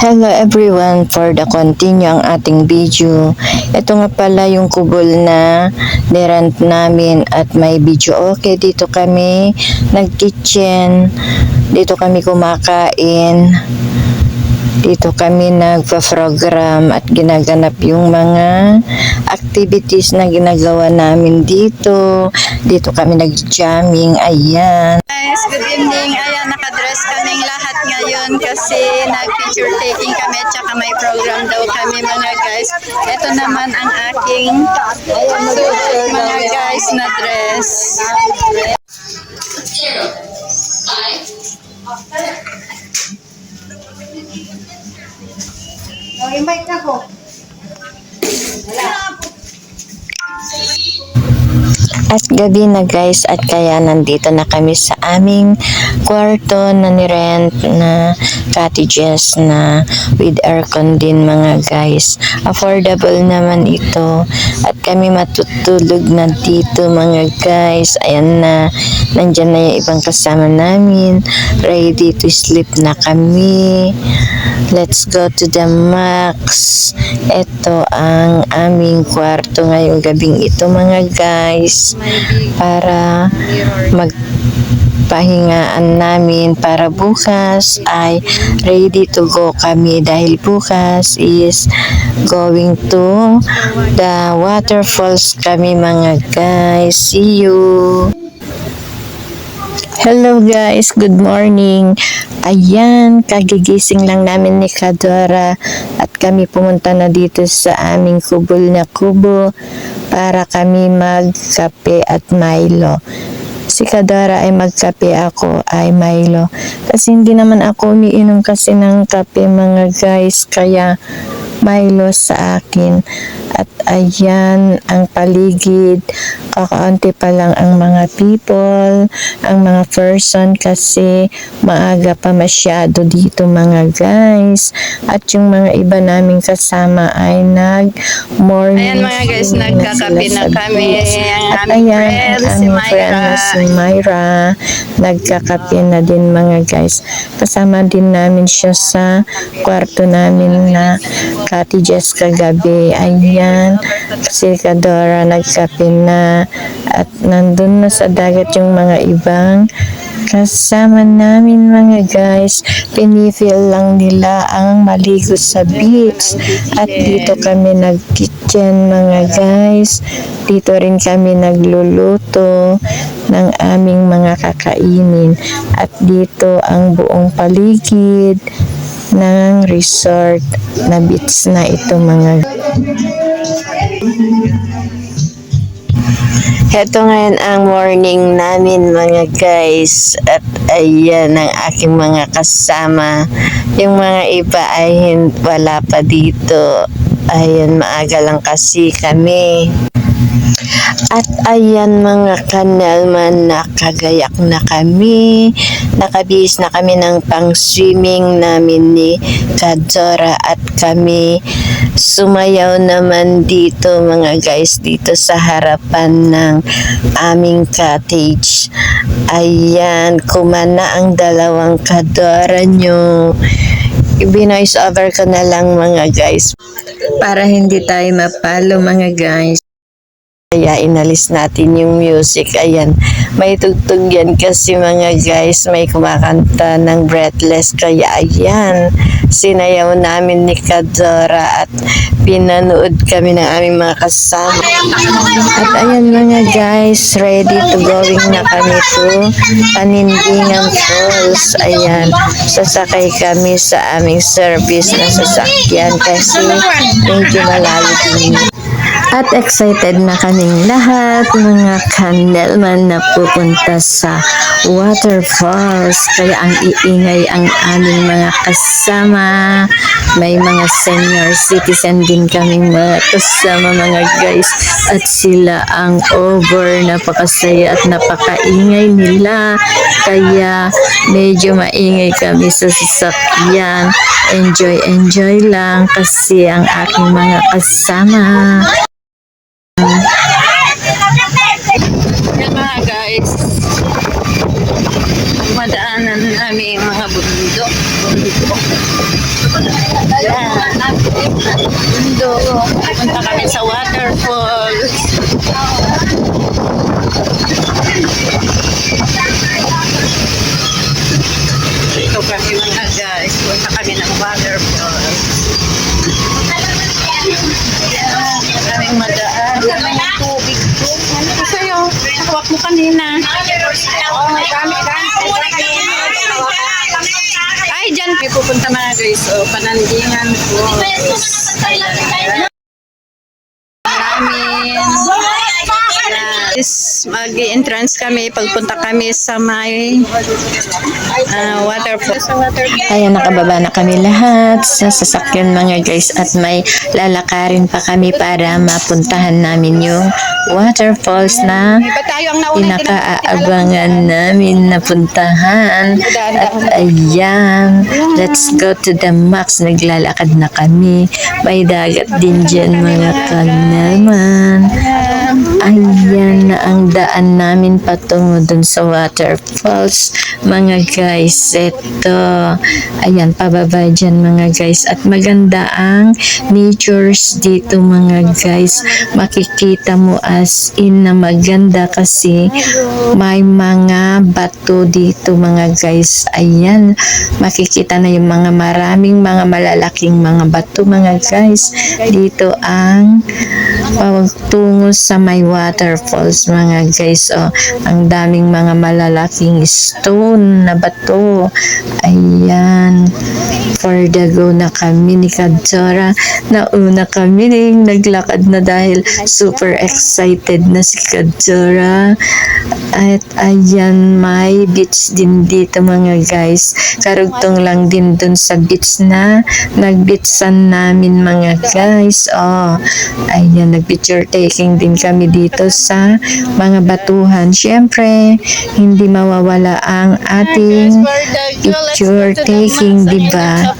Hello everyone, for the continue ang ating video. Ito nga pala yung kubol na nirent namin at may video. Okay, dito kami nag-kitchen, dito kami kumakain, dito kami nagpa-program at ginaganap yung mga activities na ginagawa namin dito. Dito kami nag-jamming, ayan. Guys, good evening. Ayan, nakadress kaming lahat ngayon kasi nag-picture taking kami at saka may program daw kami mga guys. Ito naman ang aking suit mga guys na dress. 0, 5. Invite na ko. At gabi na guys, at kaya nandito na kami sa aming kwarto na nirent na cottages na with aircon din mga guys. Affordable naman ito at kami matutulog na dito mga guys. Ayan na, nandyan na yung ibang kasama namin, ready to sleep na kami. Let's go to the max. Ito ang aming kwarto ngayong gabing ito mga guys, para magpahingaan namin para bukas ay ready to go kami dahil bukas is going to the waterfalls kami mga guys. See you! Hello guys, good morning. Ayan, kagigising lang namin ni Kadora at kami pumunta na dito sa aming kubol na kubo para kami magkape at Milo. Si Kadora ay magkape, ako ay Milo. Kasi hindi naman ako umiinom kasi ng kape mga guys, kaya Milo sa akin. At ayan ang paligid, kakaunti pa lang ang mga people, ang mga person kasi maaga pa masyado dito mga guys. At yung mga iba naming kasama ay nag-morning. Ayan mga guys, nagkakape na kami. At ayan ang aming friend na si Myra, nagkakape na din mga guys. Kasama din namin siya sa kwarto namin na cottages kagabi. Ayan, si Kadora nagkape na at nandun na sa dagat yung mga ibang kasama namin mga guys. Pinifeel lang nila ang maligo sa beach at dito kami nag-kitchen mga guys. Dito rin kami nagluluto ng aming mga kakainin at dito ang buong paligid ng resort na beach na ito mga. Heto ngayon ang morning namin mga guys at ayan ang aking mga kasama. Yung mga iba ay wala pa dito. Ayan, maaga lang kasi kami. At ayan mga kanelman, nakagayak na kami. Nakabihis na kami ng pang-swimming namin ni Kadora at kami sumayaw naman dito mga guys, dito sa harapan ng aming cottage. Ayan, kumana ang dalawang Kadora nyo. I-noise over ko na lang mga guys para hindi tayo mapalo mga guys. Kaya inalis natin yung music. Ayan, may tugtog yan kasi mga guys, may kumakanta ng Breathless. Kaya ayan, sinayaw namin ni Kadora at pinanood kami ng aming mga kasama. At ayan mga guys, ready to going na kami to Panindingan Falls. Ayan, sasakay kami sa aming service na sasakyan kasi medyo malayo din. At excited na kaming lahat mga kanelman na pupunta sa waterfalls. Kaya ang iingay ang aming mga kasama. May mga senior citizen din kaming mga kasama mga guys. At sila ang over, napakasaya at napakaingay nila. Kaya medyo maingay kami sa sasakyan. Enjoy lang kasi ang aking mga kasama. Yan mga guys, madaanan namin mga bundok. Punta kami sa waterfalls. Ito kami mga guys. Punta kami ng waterfalls. Maraming madaan. Maraming tubig. Ano sa'yo? Nakuwak mo kanina. Ay, dyan. May pupunta mga guys. O, panandingan ko. Namin. Mag-entrance kami pagpunta kami sa may waterfall. Sa waterfall. Kaya nakababa na kami lahat sa sasakyan mga guys at may lalakarin pa kami para mapuntahan namin yung waterfalls na Ba tayo ang nauna? pinakaabangan namin na puntahan. At ayan, let's go to the max. Naglalakad na kami. May dagat din dyan mga kanaman. Ayan na ang daan namin patungo dun sa waterfalls. Mga guys, eto. Ayan, pababa dyan mga guys. At maganda ang natures dito mga guys. Makikita mo as in na maganda kasi may mga bato dito mga guys. Ayan, makikita na yung mga maraming mga malalaking mga bato mga guys. Dito ang pagtungo sa may waterfalls mga guys. Oh, ang daming mga malalaking stone na bato. Ayan, for the go na kami ni Kadzora. Nauna kami rin naglakad na dahil super excited na si Kadzora. At ayan, may beach din dito mga guys. Karugtong lang din dun sa beach na nag-beachsan namin mga guys. Oh, ayan, nag-picture taking din kami dito sa mga batuhan. Syempre, hindi mawawala ang ating picture taking, diba?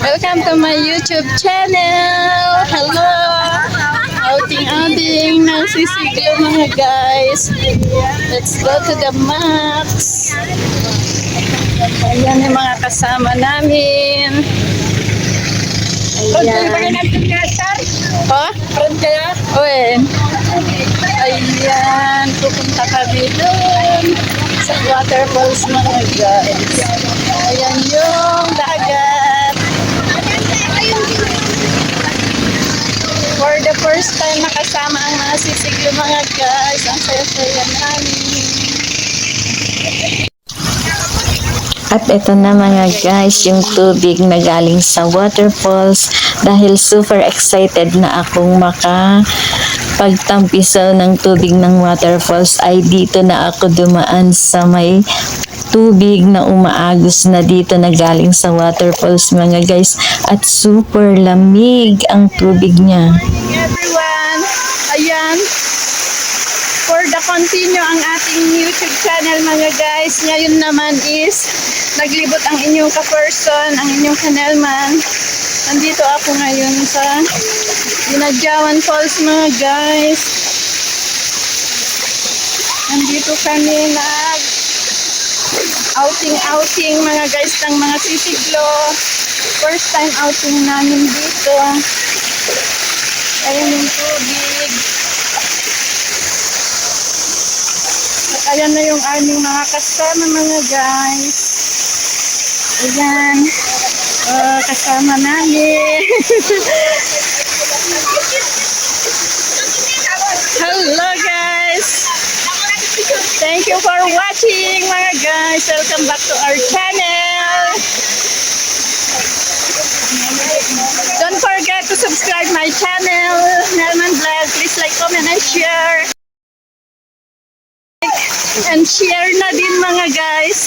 Welcome to my YouTube channel. Hello. Outing-outing ng sisiglo mga guys. Let's go to the max. Ayan yung mga kasama namin. Ayan. Oh? Uy. Ayan. Pupunta kami doon sa waterfalls mga guys. Ayan yung dagat. For the first time nakasama ang mga sisiglo mga guys. Ang saya-saya namin. At ito na mga guys, yung tubig na galing sa waterfalls. Dahil super excited na akong pagtampisaw ng tubig ng waterfalls ay dito na ako dumaan sa may tubig na umaagos na dito na galing sa waterfalls mga guys. At super lamig ang tubig niya. Everyone, ayan. For the continue ang ating YouTube channel mga guys. Ngayon naman is naglibot ang inyong ka-person, ang inyong kanelman. Nandito ako ngayon sa Ginadyawan Falls mga guys. Nandito kami nag outing mga guys ng mga sisiglo. First time outing namin dito. Ayan yung tubig. At ayan na yung aming mga kasama mga guys. Ayan. Kasama namin. Hello guys. Thank you for watching mga guys. Welcome back to our channel. Don't forget to subscribe my channel, Nelman Vlog. Please like, comment, and share. And share na din mga guys.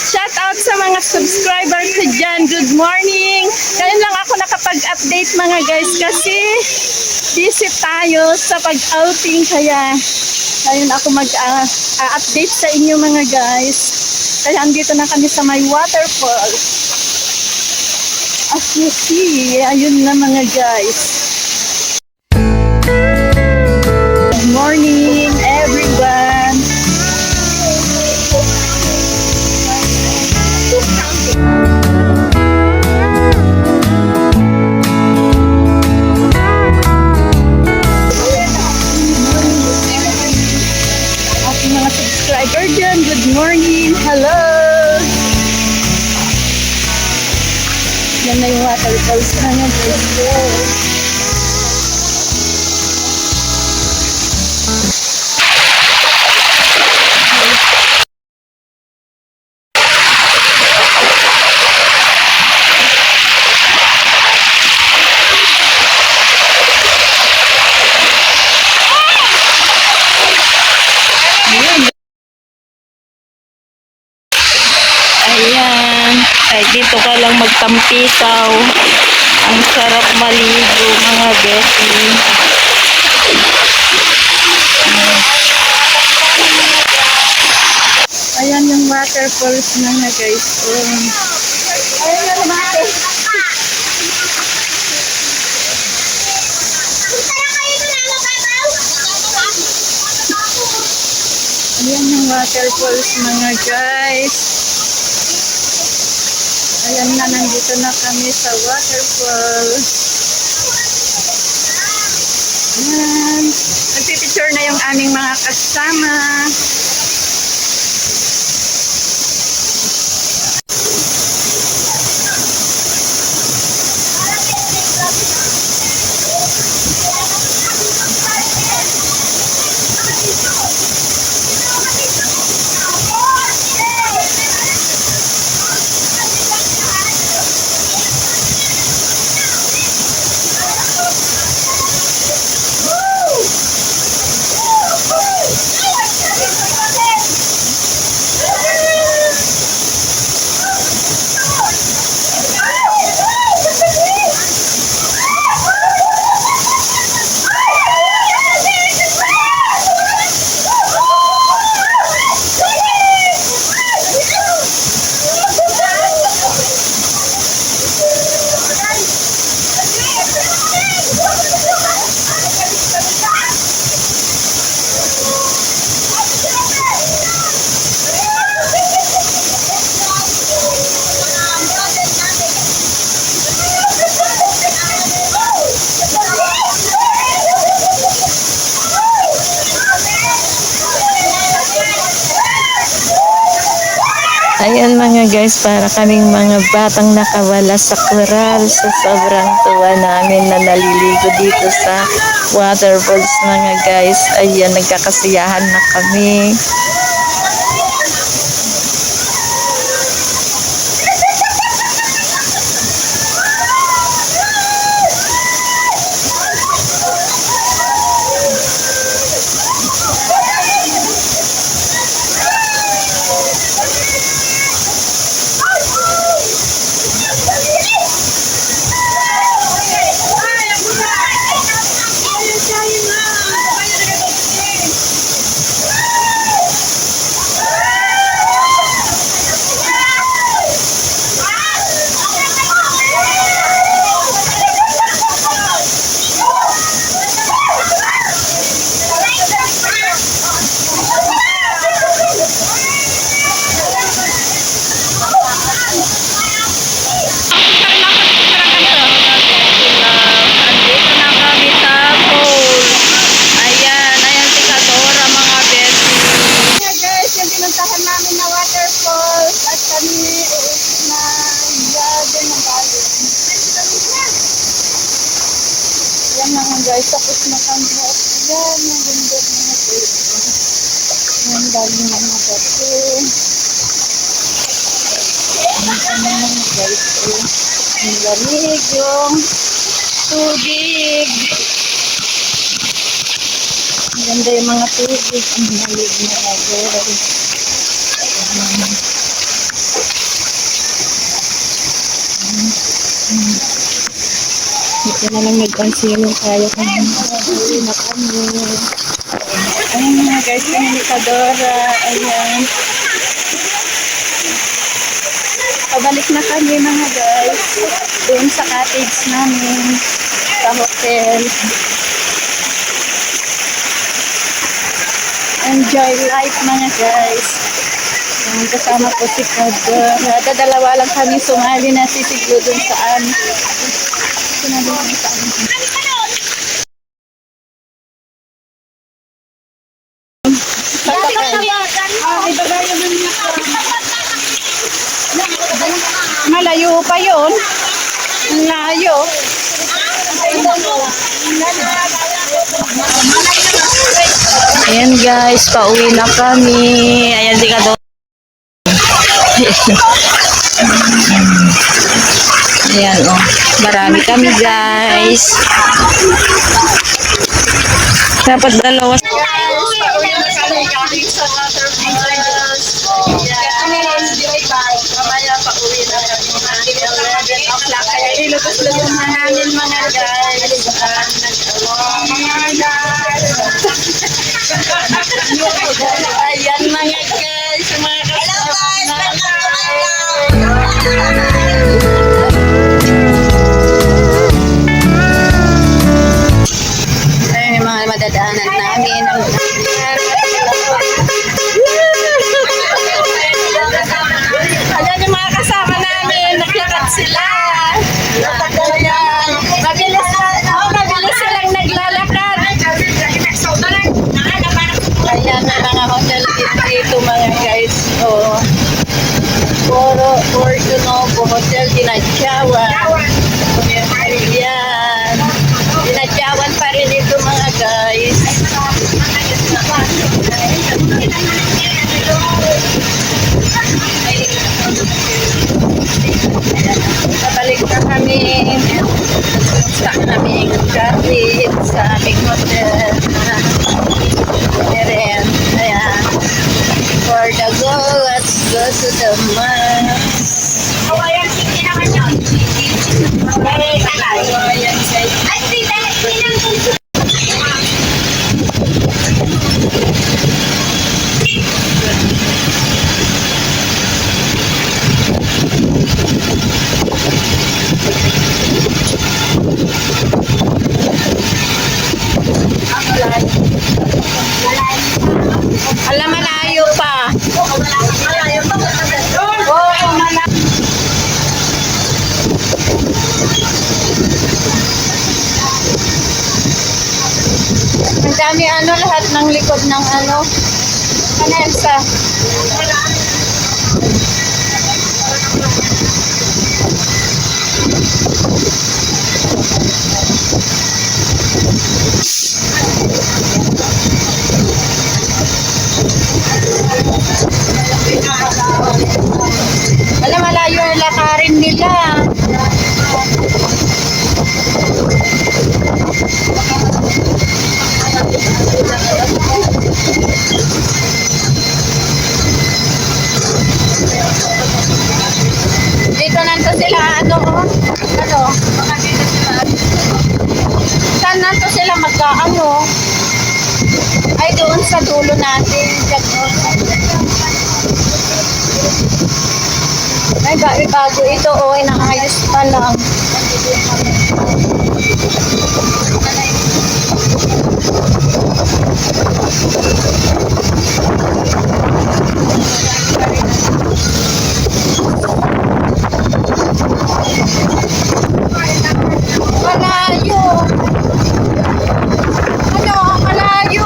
Shout out sa mga subscribers ko dyan. Good morning. Ngayon lang ako nakapag-update mga guys kasi busy tayo sa pag-outing kaya ngayon ako mag-update sa inyo mga guys. Kaya andito na kami sa may waterfall. As you see, ayun na mga guys. Good morning everyone. Ayan na yung waterfalls na yan. Let's go. Ayan. Ay, dito ka lang magtampikaw. Ang sarap maligo, mga besi. Ayan yung waterfalls na nga, guys. Ayan yung lumaki. Ayan yung waterfalls, mga guys. Ayan na, nandito na kami sa waterfalls. Ayan. Nagpipicture na yung aming mga kasama. Ayan mga guys, para kaming mga batang nakawala sa koral. Sa sobrang tuwa namin na naliligo dito sa waterfalls mga guys. Ayan, nagkakasiyahan na kami. Guys, tapos na kami. Ayan, yung ganda mga guys. Ayan, dami na mga kasi. Ayan mga guys. Ang lamig yung tubig. Ang ganda yung mga tubig. Ang lamig mga guys. Ito na lang nag-conceal tayo kung uwi na kami. Ayan mga guys, yung Mikadora. Ayan. Pabalik na kami mga guys. Doon sa cottage namin. Sa hotel. Enjoy life mga guys. Yung kasama ko si Kadora. Dalawa lang kami sumali na sisiglo doon saan. Malayo pa yun. Ang layo. Ayan guys, pauwi na kami. Ayan si Kado. Ayan oh, marami kami guys. Dapat dalawa. Pauwi na kami galing sa water falls. Mamaya pauwi na kami ng 11 o'clock. Kaya ilubos-lubos na namin mga guys. Ayan mga guys, mga kasama ayun yung mga madadaanan namin. Ayan yung mga kasama namin, naglakad sila. Ayan, mabilis silang naglalakad. Ayan ang mga hotel dito mga guys. Oh. Porto Hotel Dinadjawan. Ayan. Dinadjawan pa rin ito mga guys. Babalik na kami sa aming gabi sa aming hotel. Ayan. Ayan. For the go, let's go to the mall. Ayan alam, malayo pa. Malayo pa. Oo, malayo. Ang dami lahat ng likod ng Elsa. Alam, malayo ang lakarin nila. Dito nanto sila, saan nanto sila ay doon sa dulo natin. Ay, bago ito, inaayos pa lang. Malayo. Malayo.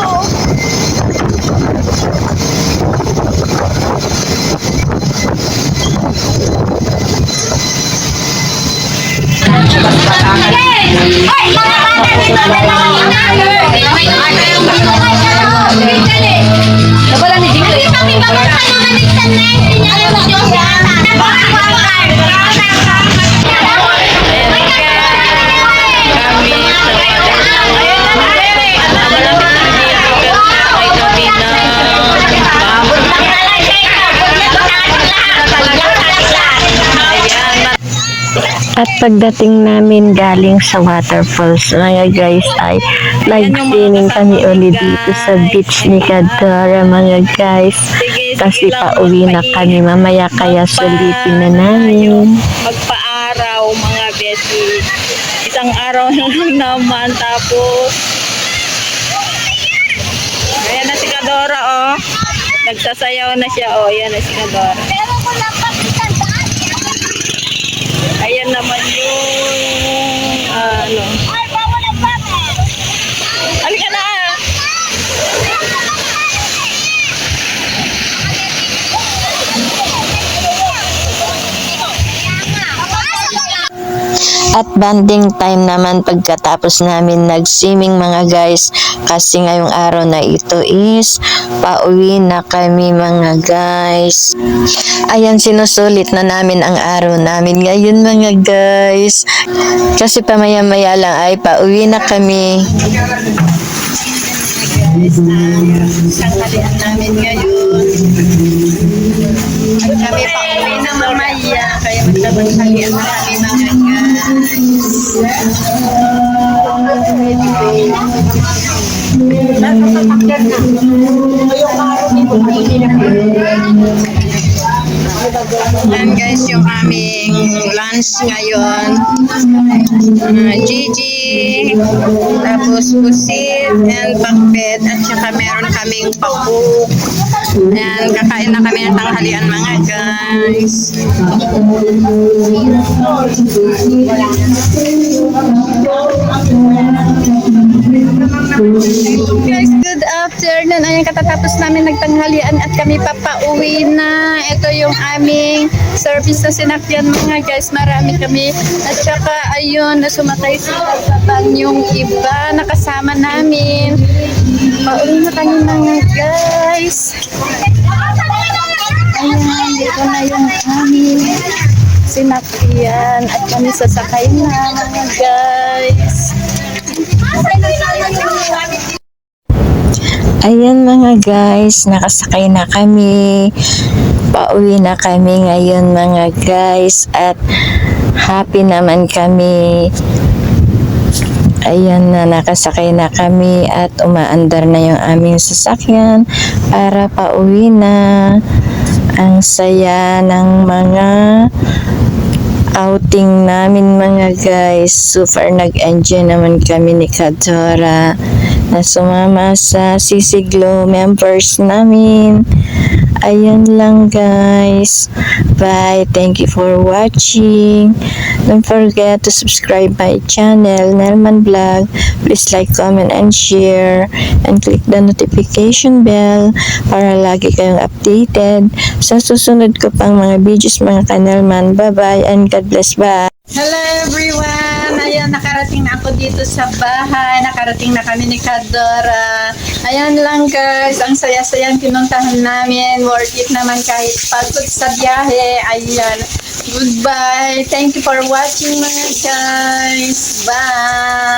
At pagdating namin galing sa waterfalls, mga guys, ay nag-swimming kami ulit dito sa beach ni Kadora, mga guys. Kasi pauwi na kami mamaya, kaya sulitin na namin. Magpa-araw mga besi. Isang araw na lang naman, tapos ayan na si Kadora, oh. Nagsasayaw na siya, oh. Ayan na si Kadora. Ayan naman yung halika na. At banding time naman pagkatapos namin nag-swimming mga guys, kasi ngayong araw na ito is pauwi na kami mga guys. Ayan, sinusulit na namin ang araw namin ngayon mga guys, kasi pamaya-maya lang ay pauwi na kami. Tanghalian namin ngayon. At kami pa uwi na mamaya, kaya magtatanghalian na kami mga Yan guys, yung aming lunch ngayon. Gigi, tapos pusit and pakbet, at saka meron kaming pakuk. Yan, kakain na kami ng tanghalian mga guys. Guys, good afternoon. Ayan, katatapos namin nagtanghalian at kami papauwi na. Ito yung aming service na sinakyan mga guys. Marami kami. At saka ayun, sumakay sila sa van yung iba na kasama namin. Pauwi na kami mga guys. Ayan, dito na yung aming sinakyan at kami sasakay na mga guys. Ayan mga guys, nakasakay na kami. Pauwi na kami ngayon mga guys, at happy naman kami. Ayan na, nakasakay na kami at umaandar na yung aming sasakyan para pauwi na. Ang saya ng mga outing namin mga guys. So far nag-enjoy naman kami ni Kadora na sumama sa CC Glow members namin. Ayan lang guys. Bye. Thank you for watching. Don't forget to subscribe my channel, Nelman Vlog. Please like, comment, and share. And click the notification bell para lagi kayong updated sa susunod ko pang mga videos mga kanelman. Bye-bye and God bless. Bye. Hello everyone! Ayan, nakarating na ako dito sa bahay. Nakarating na kami ni Kadora. Ayan lang guys, ang saya-sayang pinuntahan namin. Worth it naman kahit pagod sa biyahe. Ayan, goodbye. Thank you for watching mga guys. Bye!